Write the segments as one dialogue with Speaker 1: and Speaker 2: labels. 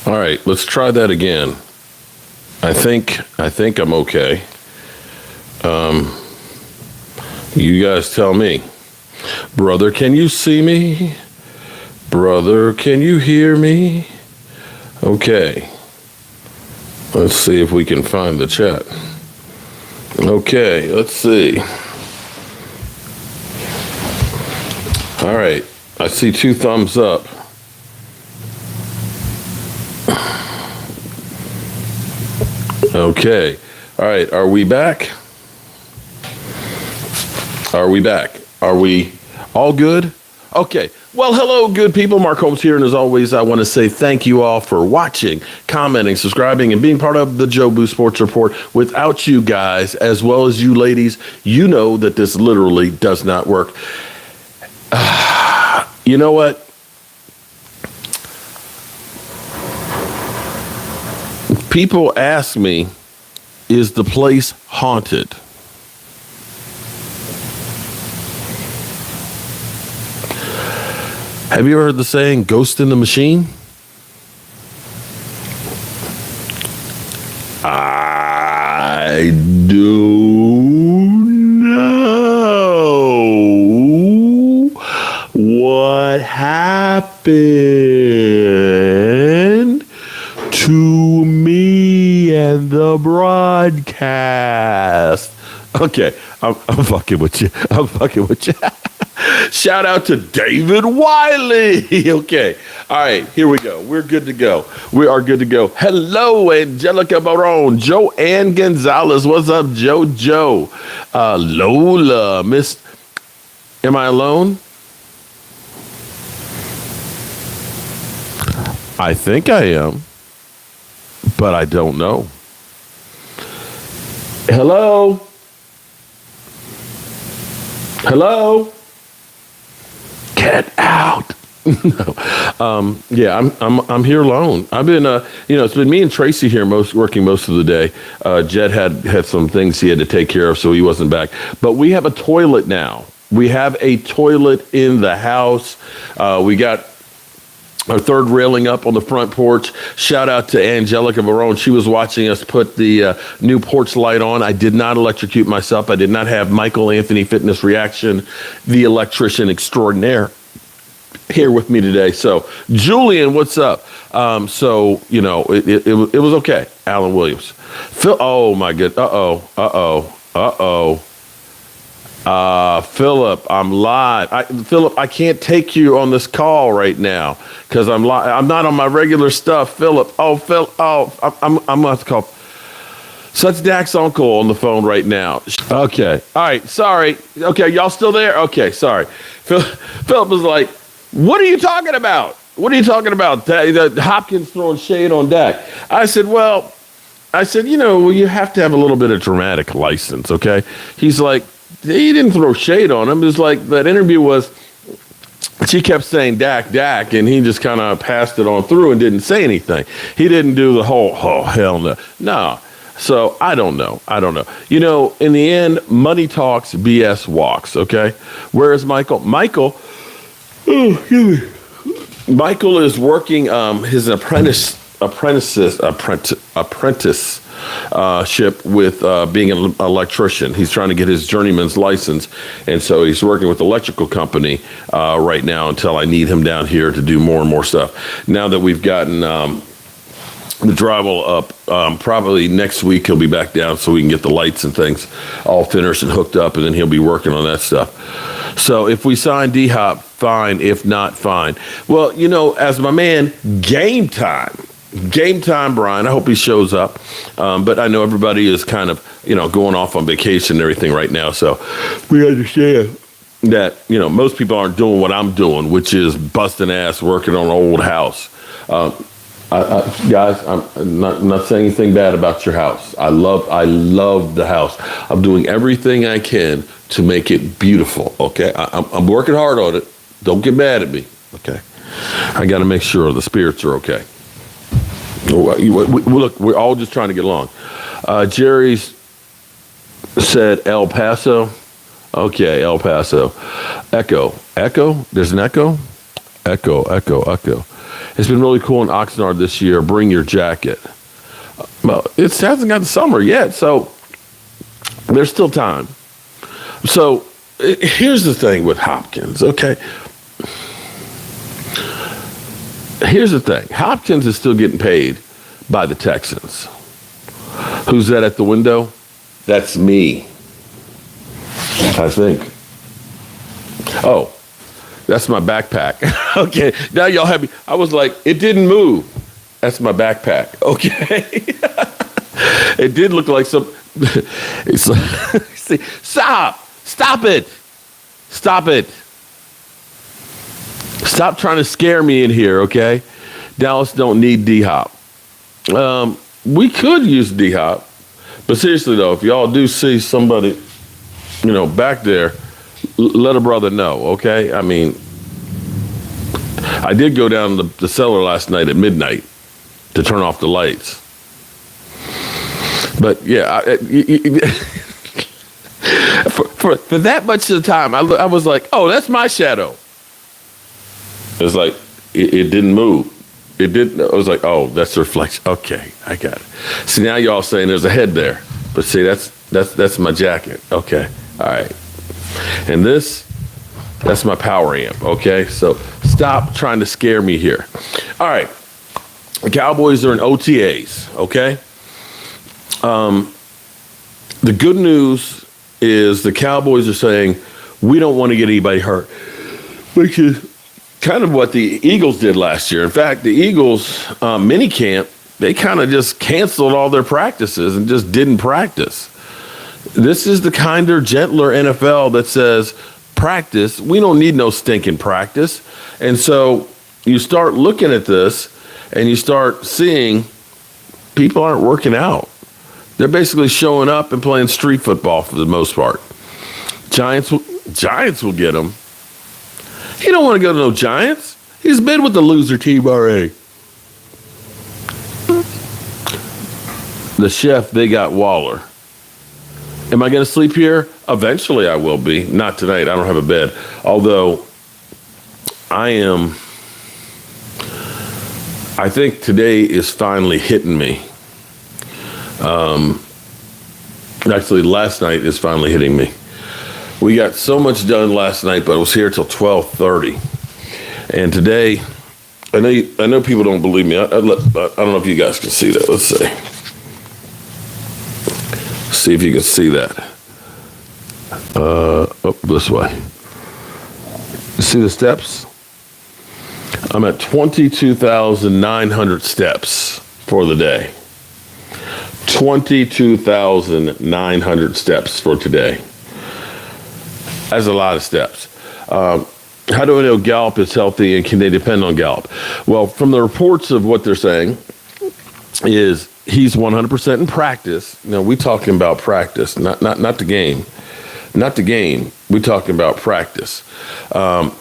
Speaker 1: All right, let's try that again. I think I'm okay. You guys tell me. Brother, can you see me? Brother, can you hear me? Okay. Let's see if we can find the chat. Okay, let's see. All right, I see 2 thumbs up. Okay. All right. Are we back? Are we back? Are we all good? Okay. Well, hello, good people. Mark Holmes here. And as always, I want to say thank you all for watching, commenting, subscribing, and being part of the Joe Boo Sports Report. Without you guys, as well as you ladies, you know that this literally does not work. You know what? People ask me, is the place haunted? Have you ever heard the saying, ghost in the machine? I do know what happened to me and the broadcast. Okay, I'm fucking with you. I'm fucking with you. Shout out to David Wiley. Okay, all right, here we go. We're good to go. We are good to go. Hello, Angelica Barone, Joanne Gonzalez. What's up, Joe? Lola, Miss. Am I alone? I think I am, but I don't know. Hello? Hello? Get out. No. Yeah, I'm here alone. I've been, it's been me and Tracy here working most of the day. Jed had some things he had to take care of, so he wasn't back. But we have a toilet now. We have a toilet in the house. We got our third railing up on the front porch. Shout out to Angelica Barone. She was watching us put the new porch light on. I did not electrocute myself. I did not have Michael Anthony Fitness Reaction, the electrician extraordinaire, here with me today. So, Julian, what's up? It was okay. Alan Williams. Phil, oh my good. Philip, I'm live. Philip, I can't take you on this call right now because I'm live. I'm not on my regular stuff. Philip, I'm gonna have to call. Such Dak's uncle on the phone right now. Okay, all right, sorry. Okay, y'all still there? Okay, sorry. Philip was like, "What are you talking about? What are you talking about? Hopkins throwing shade on Dak." I said, you have to have a little bit of dramatic license, okay? He's like, he didn't throw shade on him. It was like that interview was, she kept saying Dak, and he just kind of passed it on through and didn't say anything. He didn't do the whole, oh, hell no. No. So I don't know. You know, in the end, money talks, BS walks, okay? Where is Michael? Michael is working his apprenticeship with being an electrician. He's trying to get his journeyman's license, and so he's working with the electrical company right now until I need him down here to do more and more stuff. Now that we've gotten the drywall up, probably next week he'll be back down so we can get the lights and things all finished and hooked up, and then he'll be working on that stuff. So if we sign D-Hop, fine. If not, fine. Well, you know, as my man, game time, Brian. I hope he shows up. But I know everybody is kind of, going off on vacation and everything right now. So we understand that, most people aren't doing what I'm doing, which is busting ass working on an old house. Guys, I'm not saying anything bad about your house. I love the house. I'm doing everything I can to make it beautiful. Okay, I'm working hard on it. Don't get mad at me. Okay, I got to make sure the spirits are okay. Look, we're all just trying to get along. Jerry's said El Paso. Okay, El Paso. Echo. There's an echo. Echo. It's been really cool in Oxnard this year. Bring your jacket. Well, it hasn't got the summer yet, so there's still time. So here's the thing with Hopkins, okay? Here's the thing. Hopkins is still getting paid by the Texans. Who's that at the window? That's me, I think. Oh, that's my backpack. Okay, now y'all have me. I was like, it didn't move. That's my backpack. Okay. It did look like some. It's like, see, stop it. Stop trying to scare me in here, okay? Dallas don't need D-Hop. We could use D-Hop, but seriously though, if y'all do see somebody, back there, let a brother know, okay? I mean, I did go down to the cellar last night at midnight to turn off the lights. But yeah, for that much of the time, I was like, oh, that's my shadow. It's like, it didn't move. It didn't. I was like, oh, that's the reflection. Okay, I got it. See, now y'all saying there's a head there. But see, that's my jacket. Okay, all right. And that's my power amp, okay? So stop trying to scare me here. All right, the Cowboys are in OTAs, okay? The good news is the Cowboys are saying, we don't want to get anybody hurt, which is kind of what the Eagles did last year. In fact, the Eagles mini camp, they kind of just canceled all their practices and just didn't practice. This is the kinder, gentler NFL that says, practice. We don't need no stinking practice. And so you start looking at this and you start seeing people aren't working out. They're basically showing up and playing street football for the most part. Giants will get them. He don't want to go to no Giants. He's been with the loser team already. The chef, they got Waller. Am I going to sleep here? Eventually I will be. Not tonight. I don't have a bed. Although I think today is finally hitting me. Actually, last night is finally hitting me. We got so much done last night, but I was here till 12:30. And today, I know people don't believe me. I don't know if you guys can see that. Let's see. See if you can see that. This way. You see the steps? I'm at 22,900 steps for the day. 22,900 steps for today. That's a lot of steps. How do I know Gallup is healthy and can they depend on Gallup? Well, from the reports of what they're saying is he's 100% in practice. We talking about practice, not the game. Not the game. We're talking about practice.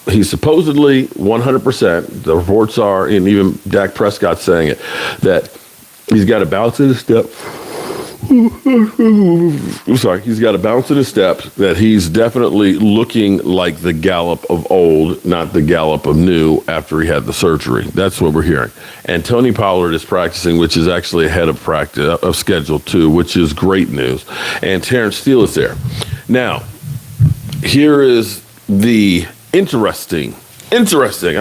Speaker 1: He's supposedly 100%. The reports are, and even Dak Prescott saying it, that he's got a bounce in his step. I'm sorry. He's got a bounce in his step that he's definitely looking like the Gallup of old, not the Gallup of new after he had the surgery. That's what we're hearing. And Tony Pollard is practicing, which is actually ahead of practice of schedule too, which is great news. And Terrence Steele is there. Now, here is the interesting. I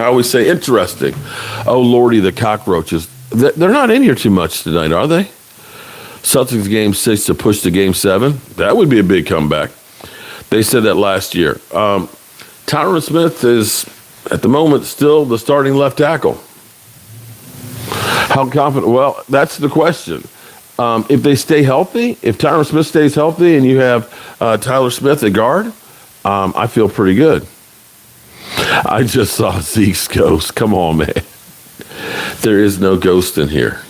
Speaker 1: always say interesting. Oh, Lordy, the cockroaches. They're not in here too much tonight, are they? Celtics game 6 to push to game 7. That would be a big comeback. They said that last year. Tyron Smith is, at the moment, still the starting left tackle. How confident? Well, that's the question. If they stay healthy, if Tyron Smith stays healthy and you have Tyler Smith at guard, I feel pretty good. I just saw Zeke's ghost. Come on, man. There is no ghost in here.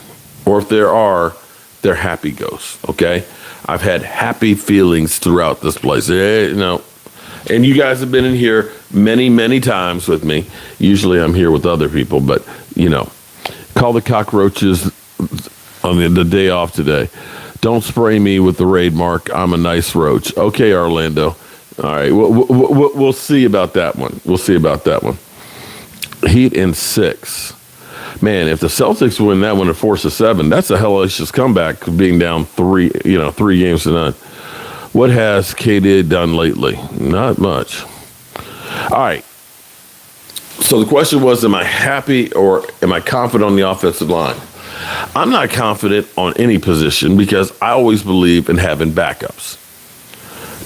Speaker 1: Or if there are, they're happy ghosts, okay? I've had happy feelings throughout this place. And you guys have been in here many, many times with me. Usually I'm here with other people, but, call the cockroaches on the day off today. Don't spray me with the raid mark. I'm a nice roach. Okay, Orlando. All right, we'll see about that one. Heat in 6. Man, if the Celtics win that one and force a 7, that's a hellacious comeback, being down 3 games to 0. What has KD done lately? Not much. All right. So the question was, am I happy or am I confident on the offensive line? I'm not confident on any position because I always believe in having backups.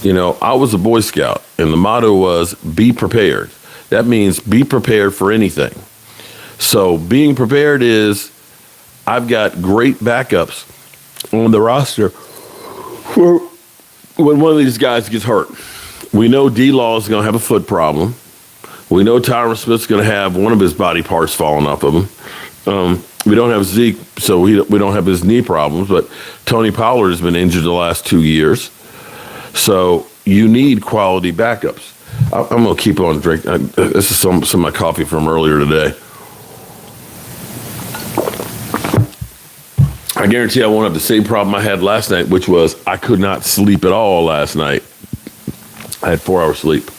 Speaker 1: I was a Boy Scout, and the motto was be prepared. That means be prepared for anything. So being prepared is I've got great backups on the roster for when one of these guys gets hurt. We know D-Law is going to have a foot problem. We know Tyron Smith's going to have one of his body parts falling off of him. We don't have Zeke, so we don't have his knee problems, but Tony Pollard has been injured the last 2 years. So you need quality backups. I'm going to keep on drinking. This is some of my coffee from earlier today. I guarantee I won't have the same problem I had last night, which was I could not sleep at all last night. I had 4 hours sleep.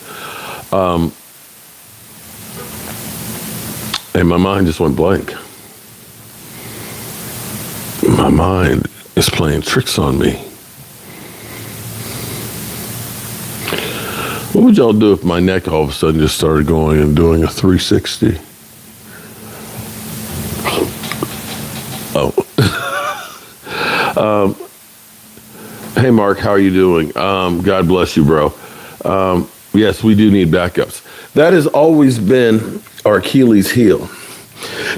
Speaker 1: And my mind just went blank. My mind is playing tricks on me. What would y'all do if my neck all of a sudden just started going and doing a 360? Oh. Hey, Mark, how are you doing? God bless you, bro. Yes, we do need backups. That has always been our Achilles heel.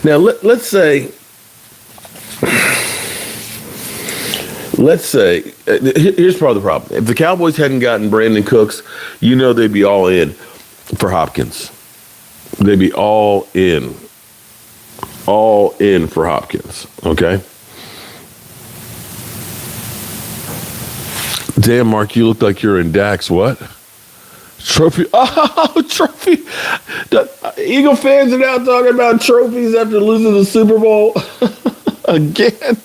Speaker 1: Now, let's say, here's part of the problem. If the Cowboys hadn't gotten Brandon Cooks, they'd be all in for Hopkins. They'd be all in for Hopkins, okay? Damn, Mark, you look like you're in Dax. What? Trophy. Oh, trophy. Eagle fans are now talking about trophies after losing the Super Bowl again.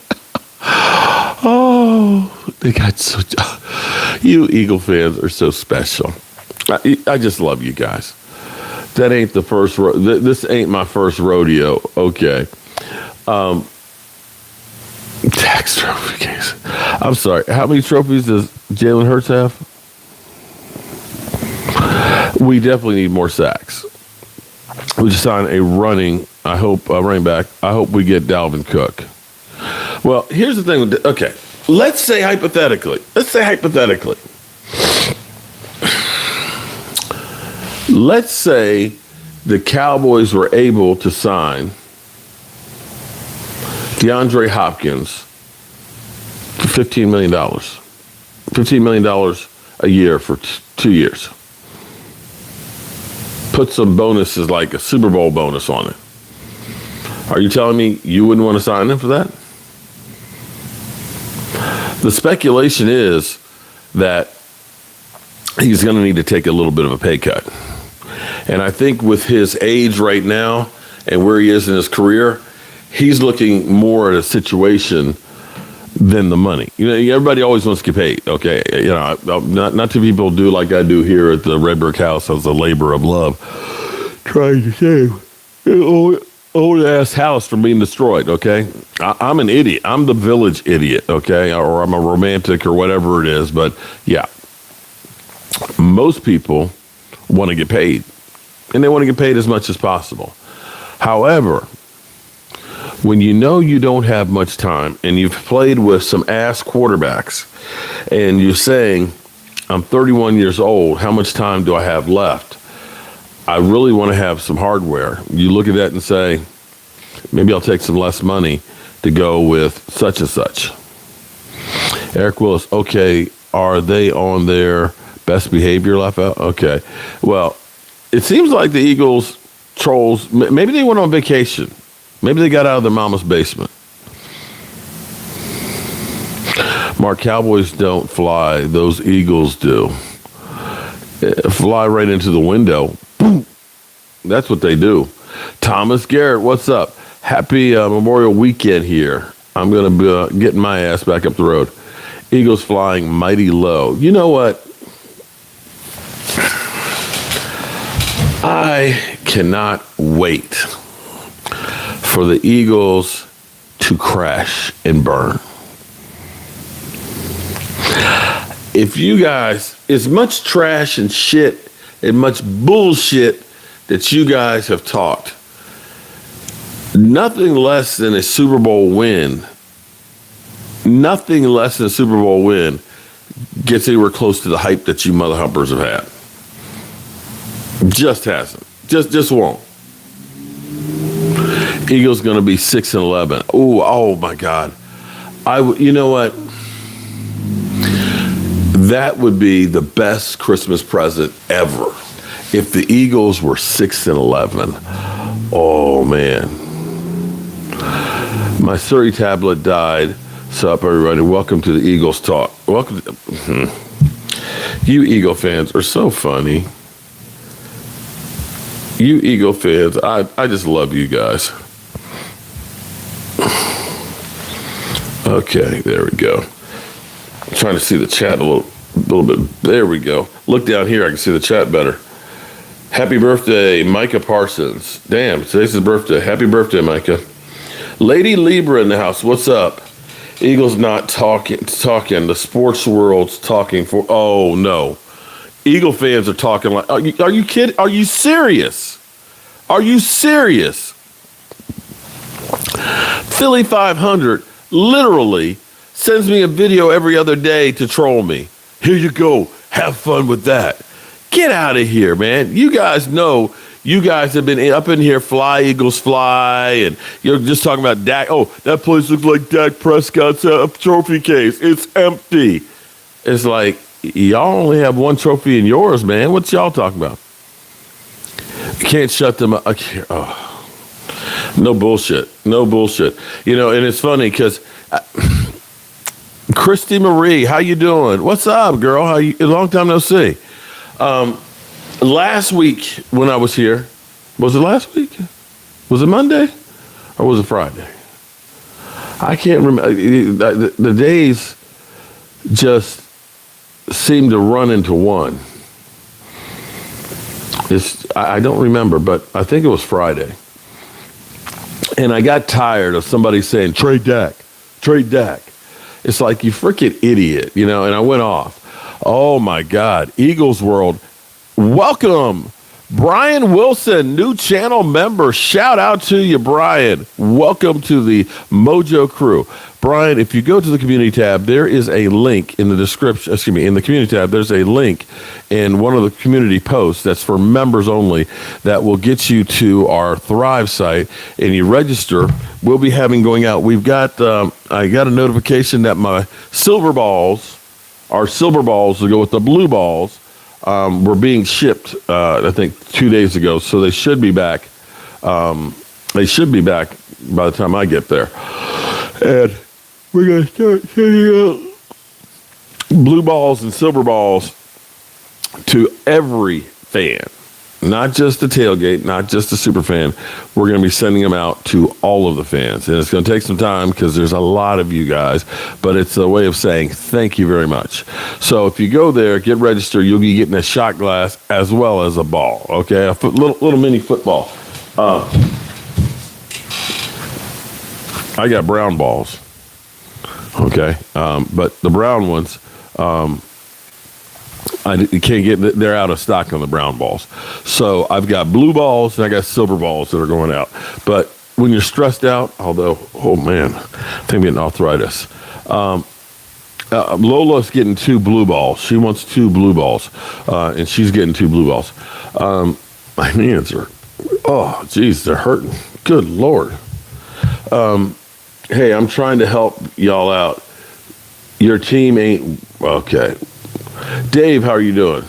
Speaker 1: Oh, they got so. You Eagle fans are so special. I just love you guys. That ain't the first. This ain't my first rodeo. Okay. Tax trophy case. I'm sorry. How many trophies does Jalen Hurts have? We definitely need more sacks. We just signed a running back. I hope we get Dalvin Cook. Well, here's the thing. Okay, let's say hypothetically. Let's say the Cowboys were able to sign DeAndre Hopkins for $15 million. $15 million a year for 2 years. Put some bonuses like a Super Bowl bonus on it. Are you telling me you wouldn't want to sign him for that? The speculation is that he's going to need to take a little bit of a pay cut. And I think with his age right now and where he is in his career, he's looking more at a situation than the money. Everybody always wants to get paid, okay? Not two people do like I do here at the Red Brick House as a labor of love, trying to save an old-ass house from being destroyed, okay? I'm an idiot. I'm the village idiot, okay? Or I'm a romantic or whatever it is, but yeah. Most people want to get paid, and they want to get paid as much as possible. However, when you don't have much time and you've played with some ass quarterbacks and you're saying, I'm 31 years old, how much time do I have left? I really want to have some hardware. You look at that and say, maybe I'll take some less money to go with such and such. Eric Willis, okay, are they on their best behavior left out? Okay. Well, it seems like the Eagles trolls, maybe they went on vacation. Maybe they got out of their mama's basement. Mark, Cowboys don't fly. Those Eagles do. Fly right into the window. Boom. That's what they do. Thomas Garrett, what's up? Happy Memorial Weekend here. I'm going to be getting my ass back up the road. Eagles flying mighty low. You know what? I cannot wait for for the Eagles to crash and burn. If you guys, as much trash and shit and much bullshit that you guys have talked, nothing less than a Super Bowl win, gets anywhere close to the hype that you mother humpers have had. Just hasn't. Just won't. Eagles going to be 6-11. Oh my God. You know what? That would be the best Christmas present ever if the Eagles were 6-11. Oh man. My Surrey tablet died. So up everybody, welcome to the Eagles talk. Welcome to, you Eagle fans are so funny. You Eagle fans, I just love you guys. Okay, there we go. I'm trying to see the chat a little bit. There we go. Look down here, I can see the chat better. Happy birthday, Micah Parsons. Damn, today's his birthday. Happy birthday, Micah. Lady Libra in the house, what's up? Eagles not talking. The sports world's talking for. Oh no, Eagle fans are talking like. Are you kidding? Are you serious? Are you serious? Philly 500 literally sends me a video every other day to troll me. Here you go. Have fun with that. Get out of here, man. You guys know. You guys have been up in here, fly, Eagles, fly, and you're just talking about Dak. Oh, that place looks like Dak Prescott's trophy case. It's empty. It's like, y'all only have one trophy in yours, man. What's y'all talking about? You can't shut them up. No bullshit. No bullshit. You know, and it's funny because Christy Marie, how you doing? What's up, girl? How you? A long time no see. Last week when I was here, was it last week? Was it Monday or was it Friday? I can't remember. The days just seem to run into one. I don't remember, but I think it was Friday. And I got tired of somebody saying, trade Dak. It's like, you freaking idiot, you know, and I went off. Oh my God, Eagles world. Welcome, Brian Wilson, new channel member. Shout out to you, Brian. Welcome to the Mojo crew. Brian, if you go to the community tab, there is a link in the description, in the community tab, there's a link in one of the community posts that's for members only that will get you to our Thrive site, and you register. We'll be having going out. We've got, I got a notification that my silver balls to go with the blue balls, were being shipped, I think 2 days ago, so they should be back. They should be back by the time I get there. And we're going to start sending out blue balls and silver balls to every fan, not just the tailgate, not just the super fan. We're going to be sending them out to all of the fans. And it's going to take some time because there's a lot of you guys, but it's a way of saying thank you very much. So if you go there, get registered, you'll be getting a shot glass as well as a ball, okay? A little mini football. I got brown balls, okay? But the brown ones, you can't get, they're out of stock on the brown balls. So I've got blue balls and I got silver balls that are going out. But when you're stressed out, although, oh man, I think I'm getting arthritis. Lola's getting 2 blue balls. She wants 2 blue balls, and she's getting 2 blue balls. My hands are, oh, geez, they're hurting. Good Lord. Hey, I'm trying to help y'all out. Your team ain't, okay. Dave, how are you doing?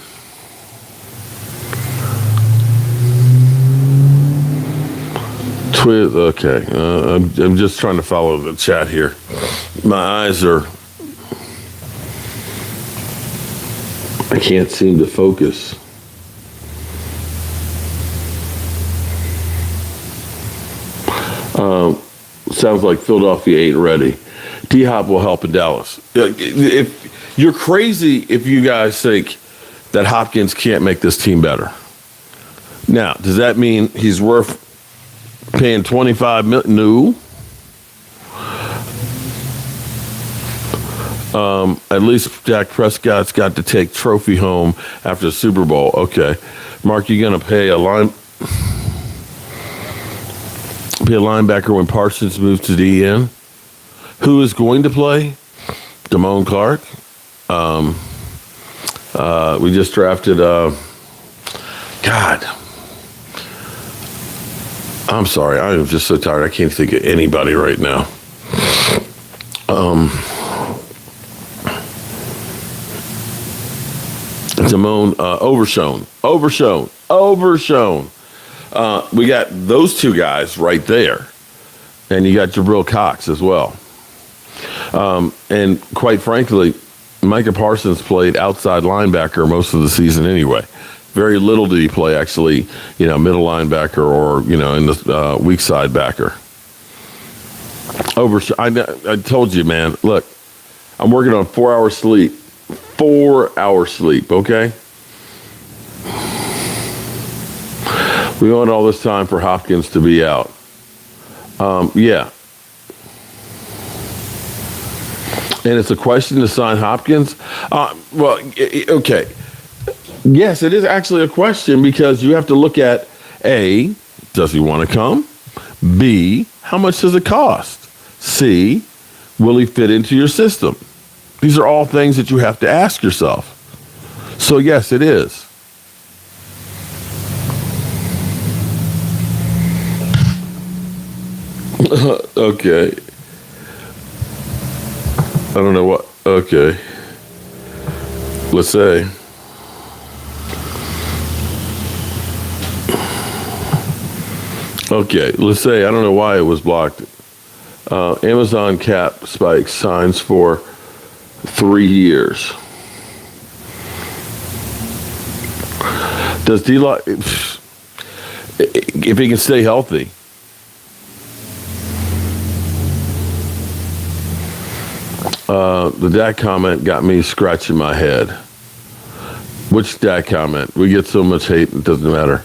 Speaker 1: Okay. I'm just trying to follow the chat here. My eyes are, I can't seem to focus. Sounds like Philadelphia ain't ready. D-Hop will help in Dallas. If you're crazy if you guys think that Hopkins can't make this team better. Now, does that mean he's worth Paying 25 million? No. At least Dak Prescott's got to take trophy home after the Super Bowl. Okay. Mark, you're going to pay a linebacker when Parsons moves to DN? Who is going to play? Damone Clark. We just drafted, God. I'm sorry. I am just so tired. I can't think of anybody right now. Damone, Overshown. We got those two guys right there. And you got Jabril Cox as well. And quite frankly, Micah Parsons played outside linebacker most of the season anyway. Very little did he play actually, middle linebacker or, in the weak side backer. I told you, man, look, I'm working on 4 hours sleep. 4 hours sleep, okay? We want all this time for Hopkins to be out. Yeah. And it's a question to sign Hopkins? Okay. Yes, it is actually a question because you have to look at A, does he want to come? B, how much does it cost? C, will he fit into your system? These are all things that you have to ask yourself. So yes, it is. Okay. I don't know what. Okay. Let's say. Okay, let's say, I don't know why it was blocked. Amazon cap spike signs for 3 years. Does D-Lock, if he can stay healthy? The Dak comment got me scratching my head. Which Dak comment? We get so much hate, it doesn't matter.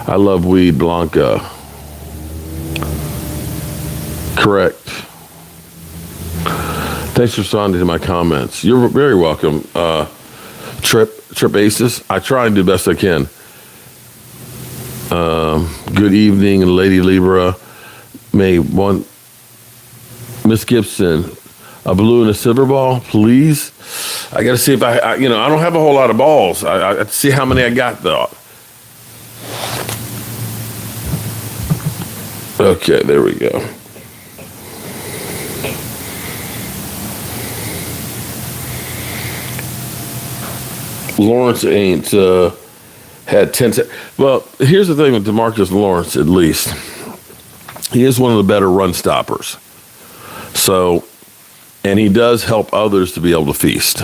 Speaker 1: I love weed, Blanca. Correct. Thanks for responding to my comments. You're very welcome, Trip Aces. I try and do the best I can. Good evening, Lady Libra. May one, Miss Gibson, a blue and a silver ball, please. I got to see if I don't have a whole lot of balls. I have to see how many I got though. Okay, there we go. Lawrence ain't had 10. Well, here's the thing with DeMarcus Lawrence, at least. He is one of the better run stoppers. So, and he does help others to be able to feast.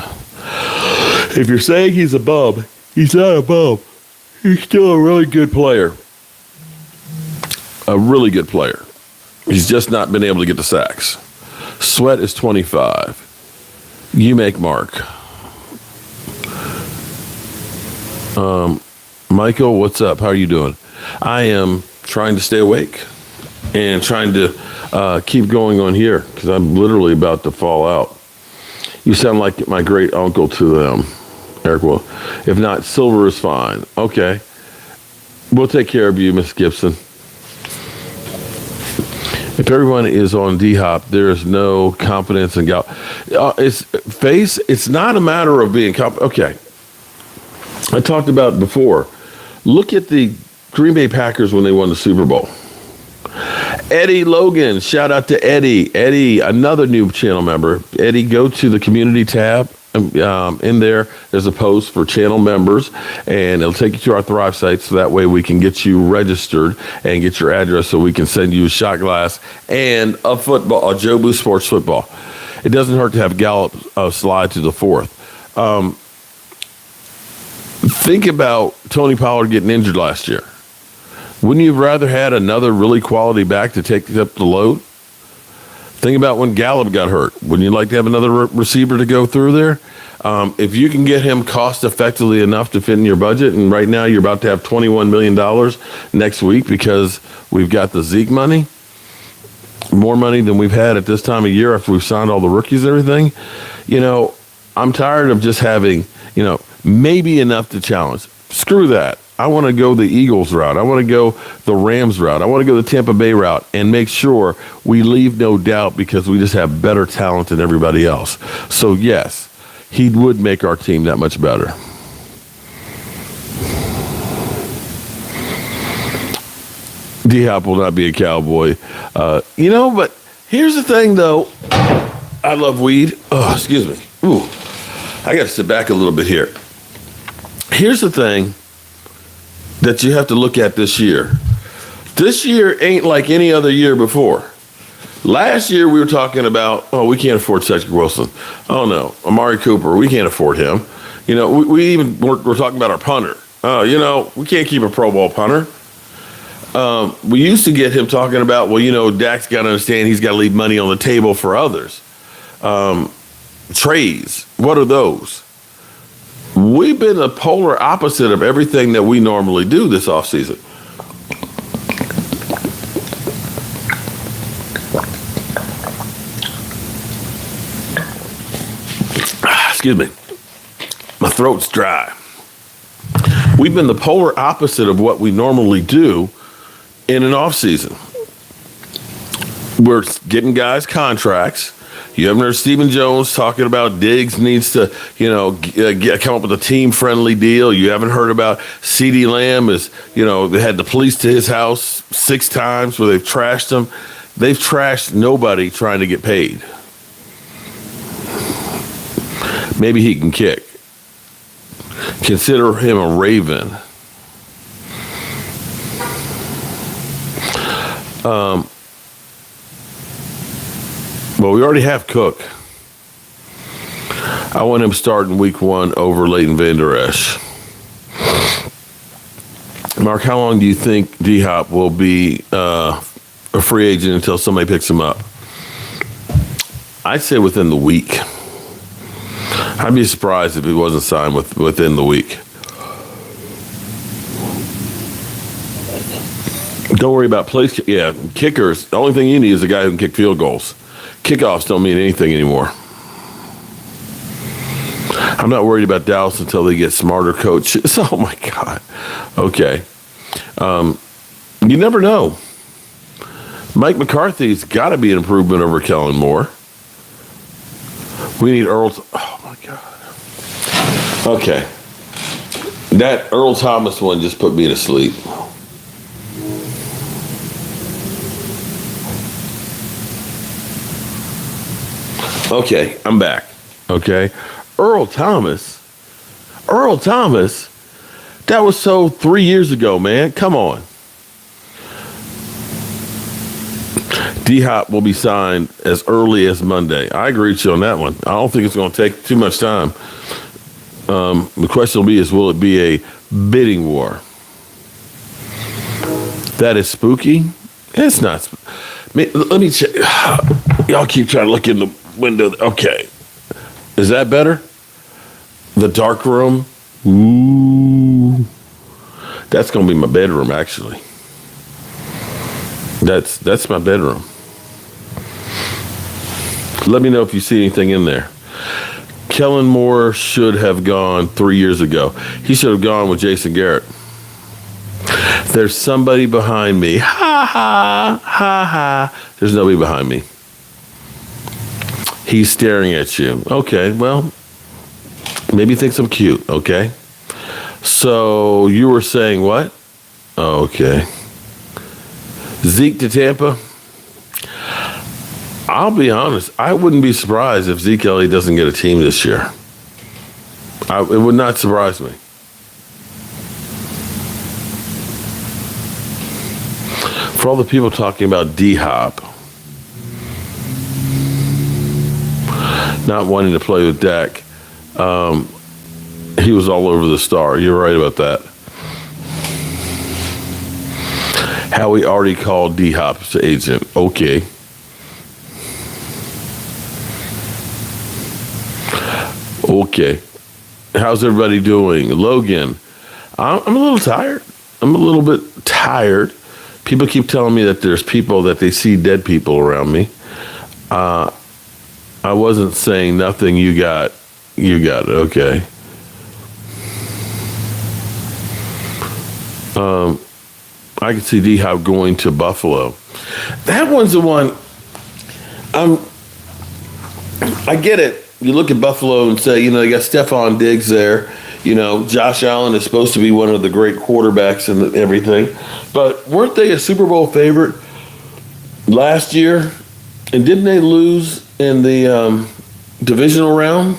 Speaker 1: If you're saying he's a bum, he's not a bum. He's still a really good player. A really good player. He's just not been able to get the sacks. Sweat is 25. You make Mark. Michael, what's up? How are you doing? I am trying to stay awake and trying to keep going on here because I'm literally about to fall out. You sound like my great uncle to them, Eric. Well, if not, silver is fine. Okay. We'll take care of you, Miss Gibson. If everyone is on D-Hop, there is no confidence in Gal. It's not a matter of being okay. I talked about it before. Look at the Green Bay Packers when they won the Super Bowl. Eddie Logan, shout out to Eddie. Eddie, another new channel member. Eddie, go to the community tab. In there, there's a post for channel members, and it'll take you to our Thrive site, so that way we can get you registered and get your address so we can send you a shot glass and a Jobu Sports football. It doesn't hurt to have Gallup slide to the fourth. Think about Tony Pollard getting injured last year. Wouldn't you have rather had another really quality back to take up the load? Think about when Gallup got hurt. Wouldn't you like to have another receiver to go through there? If you can get him cost effectively enough to fit in your budget, and right now you're about to have $21 million next week because we've got the Zeke money, more money than we've had at this time of year after we've signed all the rookies and everything. I'm tired of just having, maybe enough to challenge. Screw that. I want to go the Eagles route. I want to go the Rams route. I want to go the Tampa Bay route and make sure we leave no doubt because we just have better talent than everybody else. So, yes, he would make our team that much better. D-Hop will not be a Cowboy. But here's the thing, though. I love weed. Oh, excuse me. Ooh, I got to sit back a little bit here. Here's the thing that you have to look at this year. This year ain't like any other year before. Last year we were talking about, we can't afford Cedric Wilson. Oh no, Amari Cooper, we can't afford him. We even we're talking about our punter. We can't keep a Pro Bowl punter. We used to get him talking about, Dak's got to understand he's got to leave money on the table for others. Trades, what are those? We've been the polar opposite of everything that we normally do this offseason. Excuse me. My throat's dry. We've been the polar opposite of what we normally do in an offseason. We're getting guys contracts. You haven't heard Stephen Jones talking about Diggs needs to, come up with a team-friendly deal. You haven't heard about CeeDee Lamb they had the police to his house 6 times where they've trashed him. They've trashed nobody trying to get paid. Maybe he can kick. Consider him a Raven. Well, we already have Cook. I want him starting week 1 over Leighton Vander Esch. Mark, how long do you think D-Hop will be a free agent until somebody picks him up? I'd say within the week. I'd be surprised if he wasn't signed within the week. Don't worry about place. Yeah, kickers. The only thing you need is a guy who can kick field goals. Kickoffs don't mean anything anymore. I'm not worried about Dallas until they get smarter coaches. Oh, my God. Okay. You never know. Mike McCarthy's got to be an improvement over Kellen Moore. We need Earl. Oh, my God. Okay. That Earl Thomas one just put me to sleep. Okay, I'm back. Okay. Earl Thomas, that was so 3 years ago, man. Come on. D-Hop will be signed as early as Monday. I agree with you on that one. I don't think it's going to take too much time. The question will be will it be a bidding war? That is spooky. It's not. Let me check. Y'all keep trying to look in the window. Okay. Is that better? The dark room? Ooh. That's going to be my bedroom, actually. That's my bedroom. Let me know if you see anything in there. Kellen Moore should have gone 3 years ago. He should have gone with Jason Garrett. There's somebody behind me. Ha, ha, ha, ha. There's nobody behind me. He's staring at you. Okay, well, maybe he thinks I'm cute, okay? So you were saying what? Okay. Zeke to Tampa? I'll be honest. I wouldn't be surprised if Zeke Elliott doesn't get a team this year. It would not surprise me. For all the people talking about D-Hop not wanting to play with Dak, he was all over the star. You're right about that. Howie already called D-Hop's agent. Okay. Okay. How's everybody doing? Logan, I'm a little tired. I'm a little bit tired. People keep telling me that there's people that they see dead people around me. I wasn't saying nothing. You got it. Okay. I can see D-Hop going to Buffalo. That one's the one. I get it. You look at Buffalo and say, they got Stephon Diggs there. Josh Allen is supposed to be one of the great quarterbacks and everything. But weren't they a Super Bowl favorite last year? And didn't they lose in the divisional round?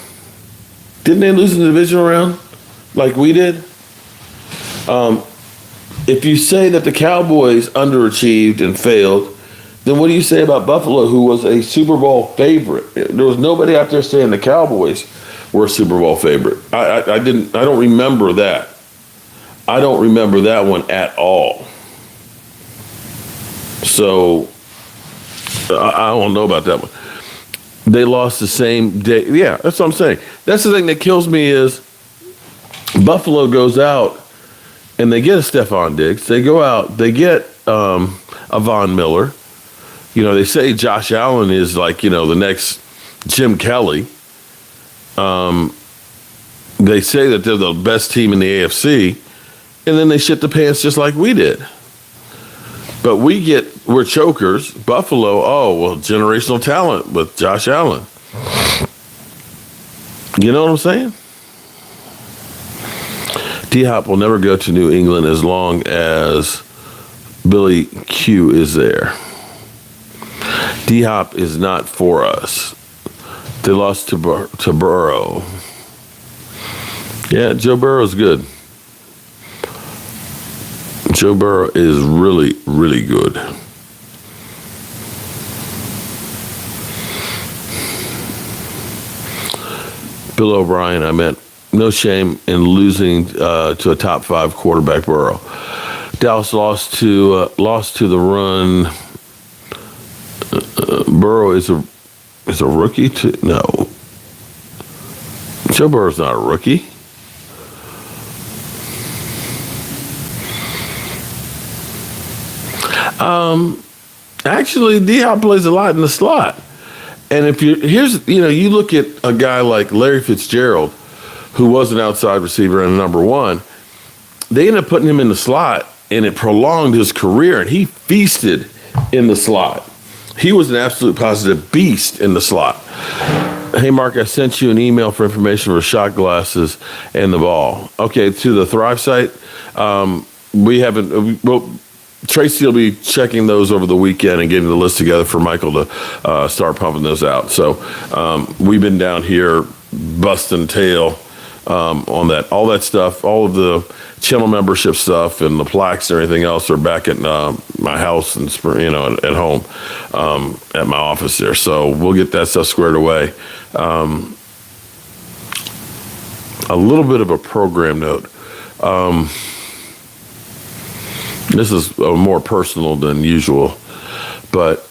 Speaker 1: Didn't they lose in the divisional round like we did? If you say that the Cowboys underachieved and failed, then what do you say about Buffalo, who was a Super Bowl favorite? There was nobody out there saying the Cowboys were a Super Bowl favorite. I don't remember that. I don't remember that one at all. So I don't know about that one. They lost the same day. Yeah, that's what I'm saying. That's the thing that kills me is Buffalo goes out and they get a Stephon Diggs. They go out, they get a Von Miller. They say Josh Allen is like, the next Jim Kelly. They say that they're the best team in the AFC, and then they shit the pants just like we did. But we're chokers. Buffalo, generational talent with Josh Allen. You know what I'm saying? D-Hop will never go to New England as long as Billy Q is there. D-Hop is not for us. They lost to Burrow. Yeah, Joe Burrow's good. Joe Burrow is really, really good. Bill O'Brien, I meant no shame in losing to a top 5 quarterback, Burrow. Dallas lost to the run. Burrow is a rookie no. Joe Burrow's not a rookie. Actually, D-Hop plays a lot in the slot. And if you look at a guy like Larry Fitzgerald, who was an outside receiver and a number 1, they ended up putting him in the slot, and it prolonged his career, and he feasted in the slot. He was an absolute positive beast in the slot. Hey, Mark, I sent you an email for information for shot glasses and the ball. Okay, to the Thrive site. We haven't. Tracy will be checking those over the weekend and getting the list together for Michael to start pumping those out. So we've been down here busting tail on that. All that stuff, all of the channel membership stuff and the plaques and everything else are back at my house and at home at my office there. So we'll get that stuff squared away. A little bit of a program note. This is more personal than usual, but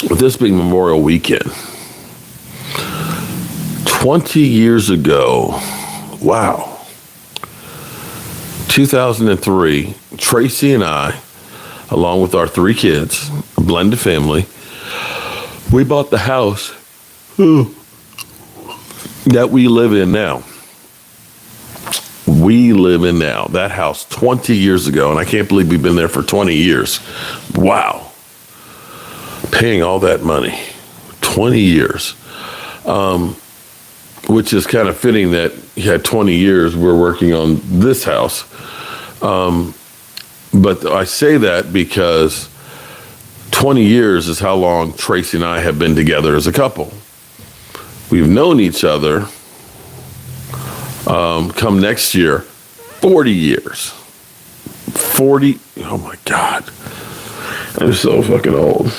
Speaker 1: with this being Memorial Weekend, 20 years ago, wow, 2003, Tracy and I, along with our 3 kids, a blended family, we bought the house that we live in now. We live in now. That house 20 years ago, and I can't believe we've been there for 20 years. Wow. Paying all that money. 20 years. Which is kind of fitting that you had 20 years we're working on this house. But I say that because 20 years is how long Tracy and I have been together as a couple. We've known each other come next year, 40 years. 40, oh my God. I'm so fucking old.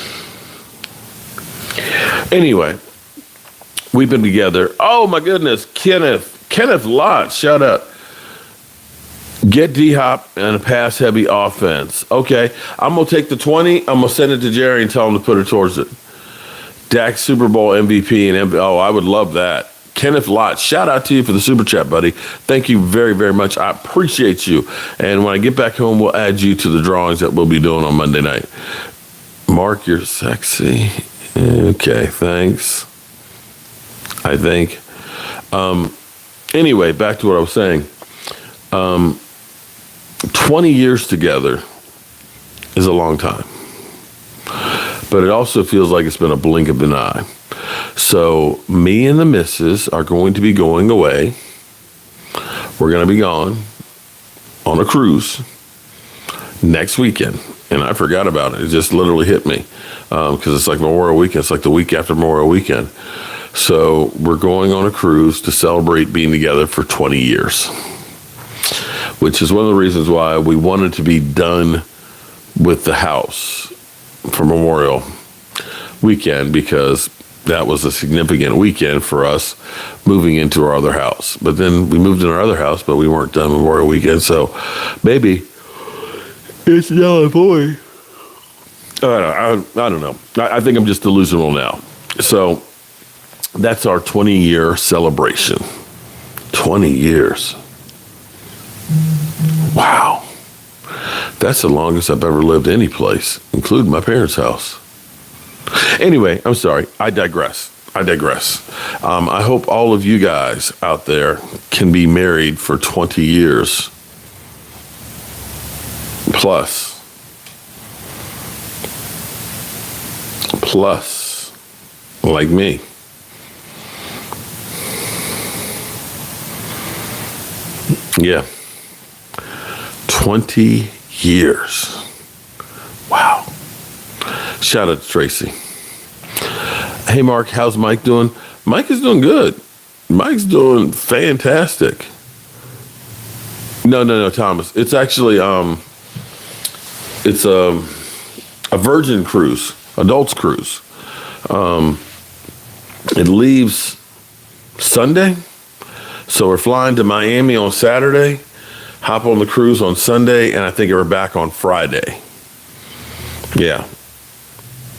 Speaker 1: Anyway, we've been together. Oh my goodness, Kenneth Lott, shout out. Get D-Hop and a pass-heavy offense. Okay, I'm going to take the 20. I'm going to send it to Jerry and tell him to put it towards it. Dak Super Bowl MVP and I would love that. Kenneth Lott, shout out to you for the super chat, buddy. Thank you very, very much. I appreciate you. And when I get back home, we'll add you to the drawings that we'll be doing on Monday night. Mark, you're sexy. Okay, thanks. I think. Anyway, back to what I was saying. 20 years together is a long time. But it also feels like it's been a blink of an eye. So me and the missus are going to be going away. We're going to be gone on a cruise next weekend. And I forgot about it. It just literally hit me because it's like Memorial Weekend. It's like the week after Memorial Weekend. So we're going on a cruise to celebrate being together for 20 years, which is one of the reasons why we wanted to be done with the house for Memorial Weekend, because that was a significant weekend for us moving into our other house. But then we moved in our other house, but we weren't done Memorial Weekend. So maybe it's now a boy. I don't know. I think I'm just delusional now. So that's our 20-year celebration. 20 years. Wow. That's the longest I've ever lived any place, including my parents' house. Anyway, I'm sorry. I digress. I hope all of you guys out there can be married for 20 years plus, like me. Yeah. 20 years. Wow. Shout out to Tracy. Hey, Mark, how's Mike doing? Mike is doing good. Mike's doing fantastic. No, Thomas. It's actually, it's a Virgin cruise, adults cruise. It leaves Sunday. So we're flying to Miami on Saturday, hop on the cruise on Sunday, and I think we're back on Friday. Yeah.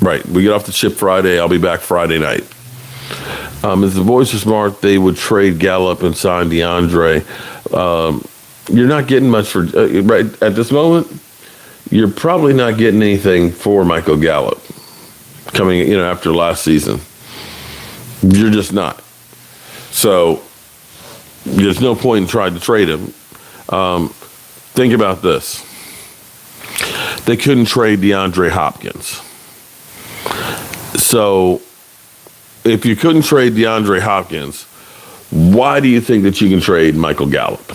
Speaker 1: Right. We get off the ship Friday. I'll be back Friday night. If the boys are smart, they would trade Gallup and sign DeAndre. You're not getting much for, right at this moment, you're probably not getting anything for Michael Gallup coming, after last season. You're just not. So there's no point in trying to trade him. Think about this. They couldn't trade DeAndre Hopkins. So if you couldn't trade DeAndre Hopkins, why do you think that you can trade Michael Gallup?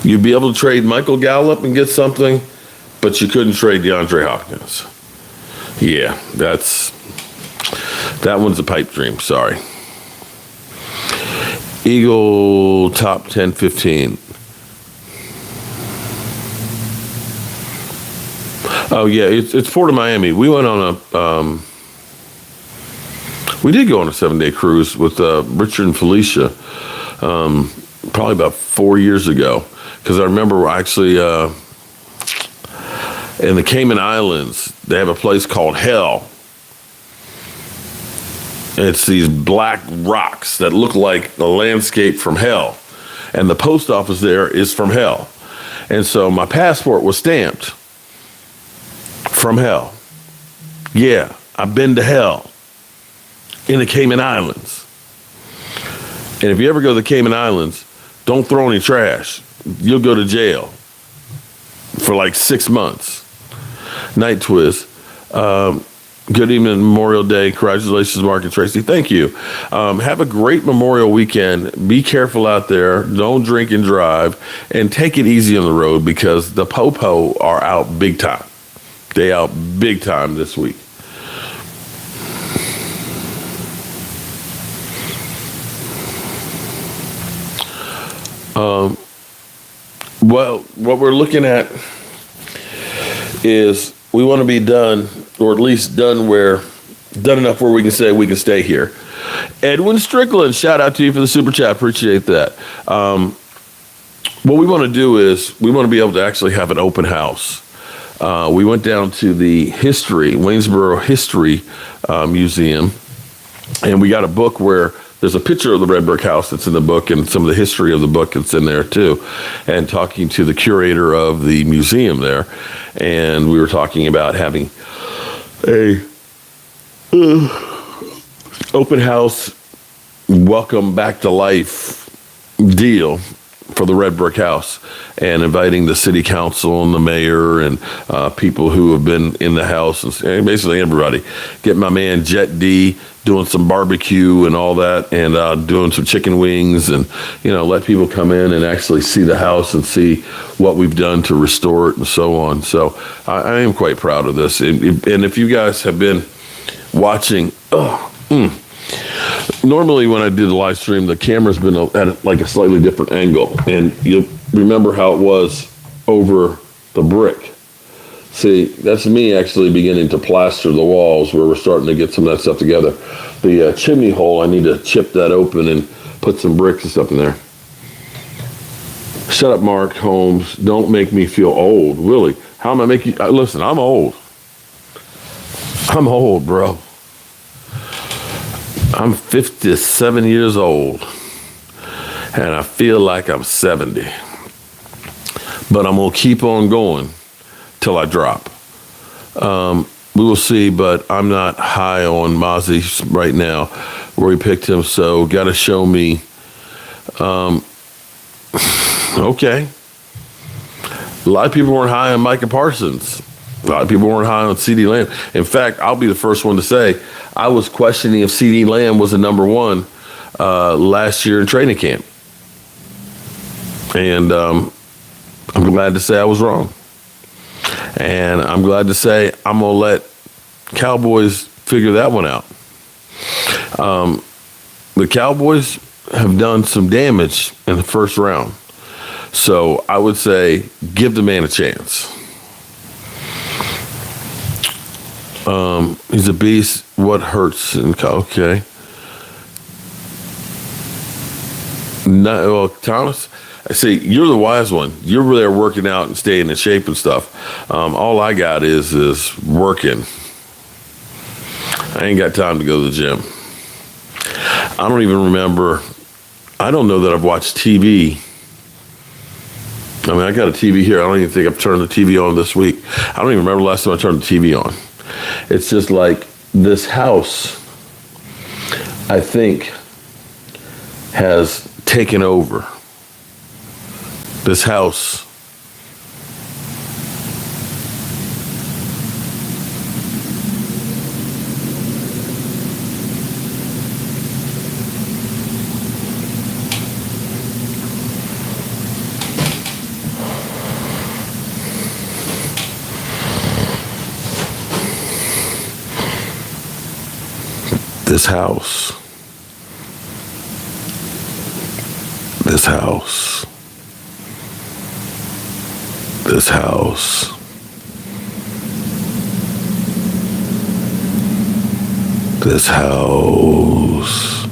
Speaker 1: You'd be able to trade Michael Gallup and get something, but you couldn't trade DeAndre Hopkins. Yeah, that one's a pipe dream. Sorry. Eagle top 10, 15. Oh yeah, it's Port of Miami. We went on we did go on a 7-day cruise with Richard and Felicia, probably about 4 years ago. Because I remember actually in the Cayman Islands, they have a place called Hell. It's these black rocks that look like the landscape from hell. And the post office there is from hell. And so my passport was stamped from hell. Yeah, I've been to hell in the Cayman Islands. And if you ever go to the Cayman Islands, don't throw any trash. You'll go to jail for like 6 months. Night Twiz. Good evening, Memorial Day. Congratulations, Mark and Tracy. Thank you. Have a great Memorial weekend. Be careful out there. Don't drink and drive. And take it easy on the road because the po-po are out big time. They out big time this week. Well, what we're looking at is we want to be done, or at least done enough where we can say we can stay here. Edwin Strickland, shout out to you for the super chat. Appreciate that. What we want to do is we want to be able to actually have an open house We went down to the Waynesboro History Museum, and we got a book where there's a picture of the red brick house that's in the book, and some of the history of the book that's in there too. And talking to the curator of the museum there, and we were talking about having a open house, welcome back to life deal for the red brick house, and inviting the city council and the mayor and people who have been in the house, and basically everybody. Get my man Jet D doing some barbecue and all that, and doing some chicken wings, and let people come in and actually see the house and see what we've done to restore it and so on. So I am quite proud of this. And if you guys have been watching, normally when I do the live stream, the camera's been at like a slightly different angle, and you remember how it was over the brick. See, that's me actually beginning to plaster the walls where we're starting to get some of that stuff together. The chimney hole, I need to chip that open and put some bricks and stuff in there. Shut up, Mark Holmes. Don't make me feel old. Really, how am I making you? Listen, I'm old. I'm old, bro. I'm 57 years old, and I feel like I'm 70. But I'm going to keep on going till I drop. We will see, but I'm not high on Mozzie right now, where we picked him, so got to show me. Okay. A lot of people weren't high on Micah Parsons. A lot of people weren't high on CeeDee Lamb. In fact, I'll be the first one to say I was questioning if CeeDee Lamb was the number one last year in training camp. And I'm glad to say I was wrong. And I'm glad to say I'm going to let Cowboys figure that one out. The Cowboys have done some damage in the first round. So I would say give the man a chance. He's a beast. What hurts? Okay. No, well, Thomas, I see you're the wise one. You're there working out and staying in shape and stuff. All I got is working. I ain't got time to go to the gym. I don't even remember. I don't know that I've watched TV. I mean, I got a TV here. I don't even think I've turned the TV on this week. I don't even remember the last time I turned the TV on. It's just like this house, I think, has taken over. This house. This house. This house. This house. This house.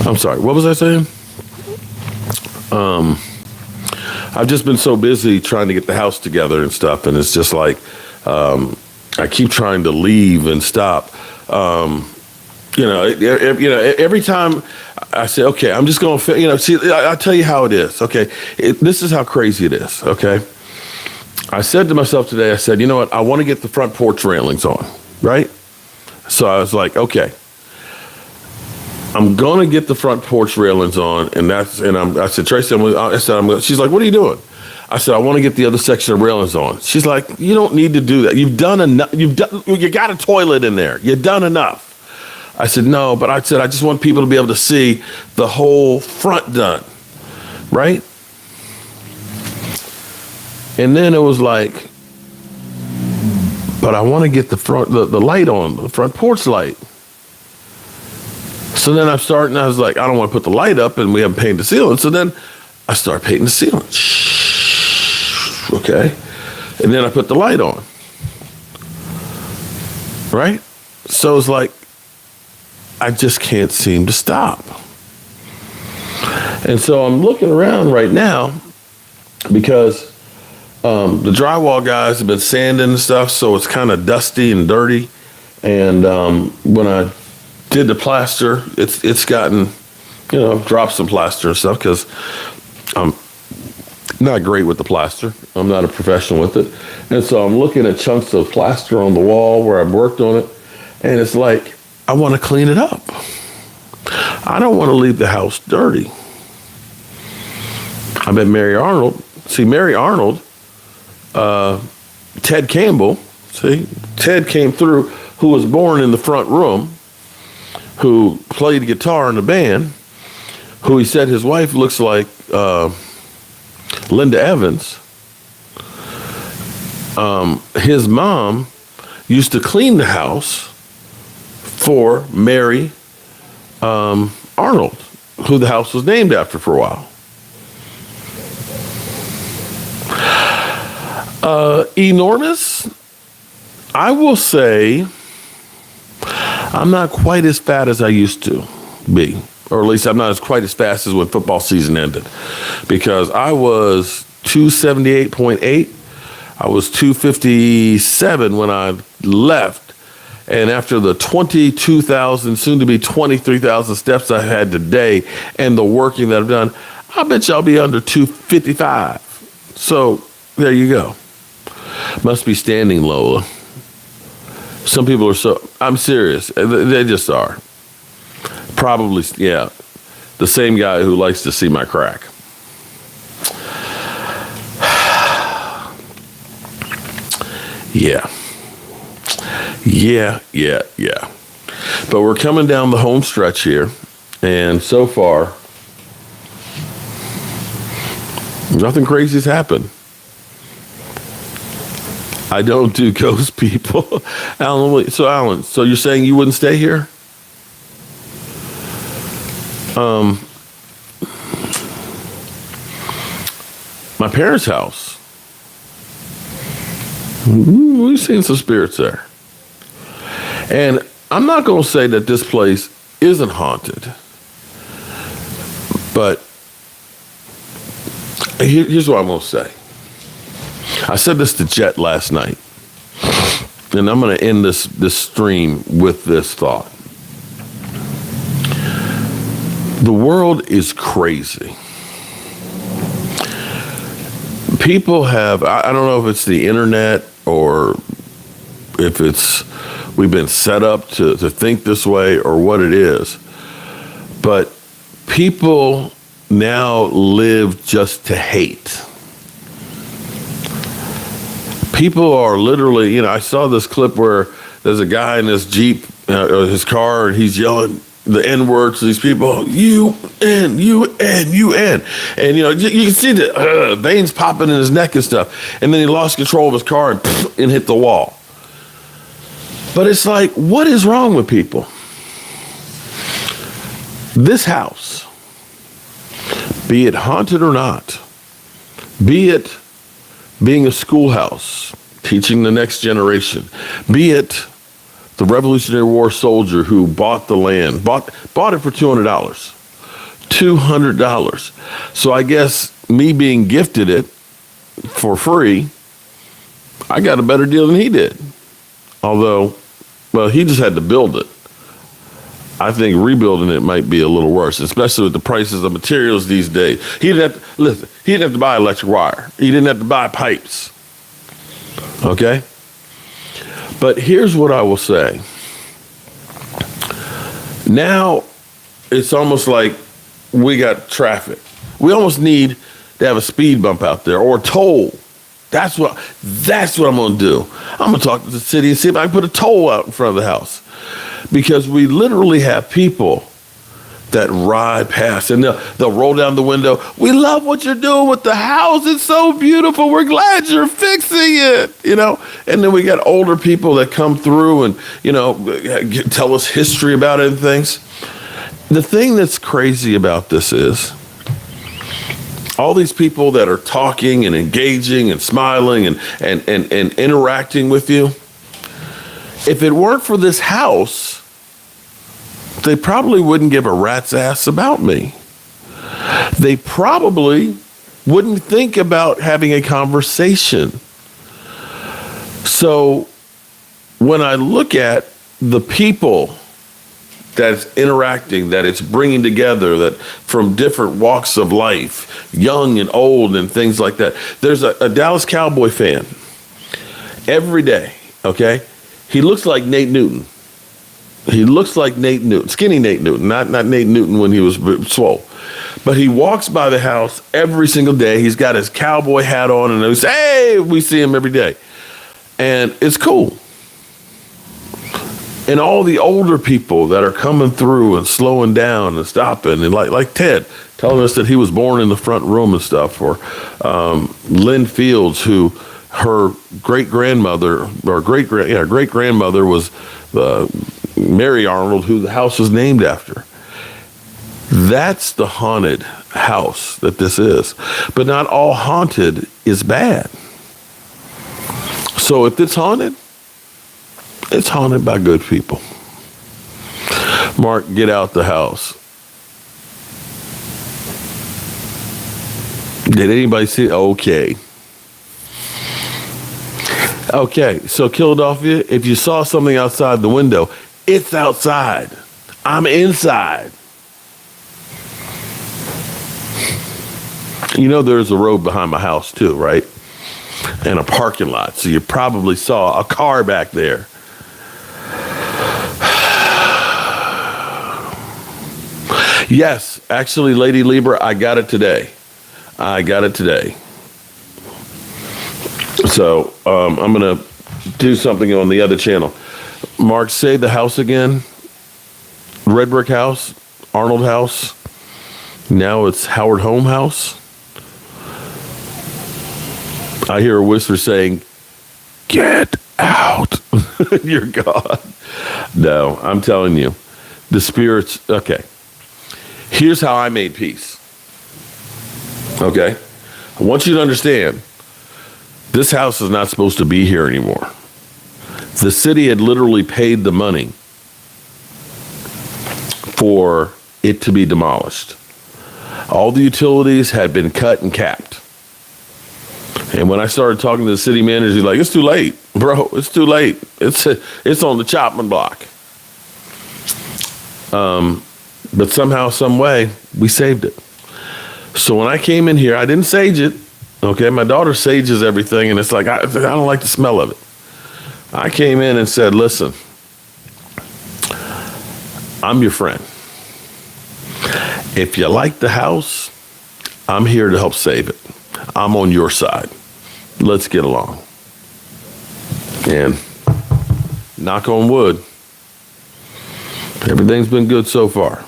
Speaker 1: I'm sorry, what was I saying? I've just been so busy trying to get the house together and stuff, and it's just like I keep trying to leave and stop. Every time I say, okay, I'm just going to, see, I'll tell you how it is. Okay, this is how crazy it is. Okay, I said to myself today, I said, you know what? I want to get the front porch railings on, right? So I was like, okay. I'm gonna get the front porch railings on, I said, Tracy, she's like, what are you doing? I said, I want to get the other section of railings on. She's like, you don't need to do that. You've done enough. You got a toilet in there. You've done enough. I said, no, but I said, I just want people to be able to see the whole front done, right? And then it was like, but I want to get the light on, the front porch light. So then I was like, I don't want to put the light up, and we haven't painted the ceiling. So then I start painting the ceiling. Okay. And then I put the light on. Right? So it's like, I just can't seem to stop. And so I'm looking around right now because the drywall guys have been sanding and stuff, so it's kind of dusty and dirty. And when I did the plaster, it's gotten, dropped some plaster and stuff because I'm not great with the plaster. I'm not a professional with it. And so I'm looking at chunks of plaster on the wall where I've worked on it, and it's like, I want to clean it up. I don't want to leave the house dirty. I bet Mary Arnold, Ted Campbell, Ted came through, who was born in the front room, who played guitar in the band, who he said his wife looks like Linda Evans. His mom used to clean the house for Mary Arnold, who the house was named after for a while. Enormous, I will say, I'm not quite as fat as I used to be, or at least I'm not quite as fast as when football season ended, because I was 278.8. I was 257 when I left. And after the 22,000, soon to be 23,000 steps I had today and the working that I've done, I bet you I'll be under 255. So there you go. Must be standing low. Some people are I'm serious. They just are. Probably, yeah. The same guy who likes to see my crack. Yeah. But we're coming down the home stretch here, and so far, nothing crazy's happened. I don't do ghost people. Alan, so you're saying you wouldn't stay here? My parents' house. We've seen some spirits there. And I'm not going to say that this place isn't haunted. But here's what I'm going to say. I said this to Jet last night. And I'm going to end this stream with this thought. The world is crazy. People have, I don't know if it's the internet or if we've been set up to think this way or what it is, but people now live just to hate. People are literally, I saw this clip where there's a guy in this Jeep, or his car, and he's yelling the N-word to these people, UN. And, you can see the veins popping in his neck and stuff. And then he lost control of his car and hit the wall. But it's like, what is wrong with people? This house, be it haunted or not, be it being a schoolhouse, teaching the next generation, be it the Revolutionary War soldier who bought the land, bought it for $200. $200. So I guess me being gifted it for free, I got a better deal than he did. Although, well, he just had to build it. I think rebuilding it might be a little worse, especially with the prices of materials these days. He didn't have to buy electric wire. He didn't have to buy pipes. Okay? But here's what I will say. Now, it's almost like we got traffic. We almost need to have a speed bump out there or a toll. That's what I'm going to do. I'm going to talk to the city and see if I can put a toll out in front of the house. Because we literally have people that ride past and they'll roll down the window. We love what you're doing with the house. It's so beautiful. We're glad you're fixing it, And then we got older people that come through and, tell us history about it and things. The thing that's crazy about this is all these people that are talking and engaging and smiling and interacting with you. If it weren't for this house, they probably wouldn't give a rat's ass about me. they probably wouldn't think about having a conversation. So when I look at the people that's interacting, that it's bringing together, that from different walks of life, young and old and things like that. There's a Dallas Cowboy fan every day, okay? He looks like Nate Newton. He looks like Nate Newton, skinny Nate Newton, not Nate Newton when he was swole. But he walks by the house every single day. He's got his cowboy hat on, and we see him every day. And it's cool. And all the older people that are coming through and slowing down and stopping, and like Ted telling us that he was born in the front room and stuff, or Lynn Fields, who her great-grandmother was Mary Arnold, who the house was named after. That's the haunted house that this is. But not all haunted is bad. So if it's haunted by good people. Mark, get out the house. Did anybody see? Okay. Okay, so Philadelphia, if you saw something outside the window, it's outside. I'm inside. You know there's a road behind my house too, right? And a parking lot. So you probably saw a car back there. Yes, actually, Lady Libra, I got it today. So I'm going to do something on the other channel. Mark, say the house again. Red Brick House, Arnold House. Now it's Howard Home House. I hear a whisper saying, get out. You're gone. No, I'm telling you. The spirits, okay. Here's how I made peace. Okay? I want you to understand, this house is not supposed to be here anymore. The city had literally paid the money for it to be demolished. All the utilities had been cut and capped. And when I started talking to the city manager, he's like, it's too late, bro. It's too late. It's on the chopping block. But somehow, some way, we saved it. So when I came in here, I didn't sage it. Okay, my daughter sages everything, and it's like, I don't like the smell of it. I came in and said, listen, I'm your friend. If you like the house, I'm here to help save it. I'm on your side. Let's get along. And knock on wood, everything's been good so far.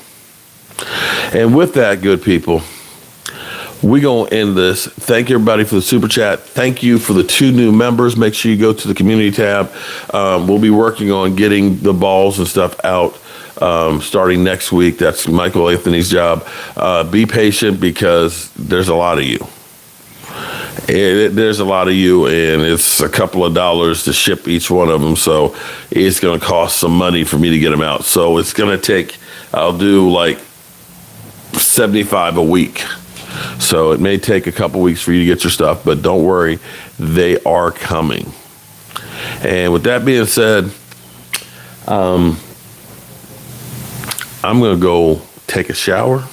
Speaker 1: And with that, good people, we're going to end this. Thank everybody for the super chat. Thank you for the 2 new members. Make sure you go to the community tab. We'll be working on getting the balls and stuff out starting next week. That's Michael Anthony's job. Be patient because there's a lot of you. There's a lot of you, and it's a couple of dollars to ship each one of them. So it's going to cost some money for me to get them out. So it's going to take, I'll do like 75 a week. So it may take a couple weeks for you to get your stuff, but don't worry, they are coming. And with that being said, I'm going to go take a shower,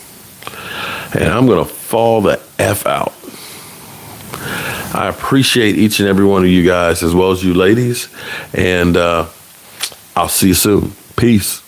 Speaker 1: and I'm going to fall the F out. I appreciate each and every one of you guys, as well as you ladies, and I'll see you soon. Peace.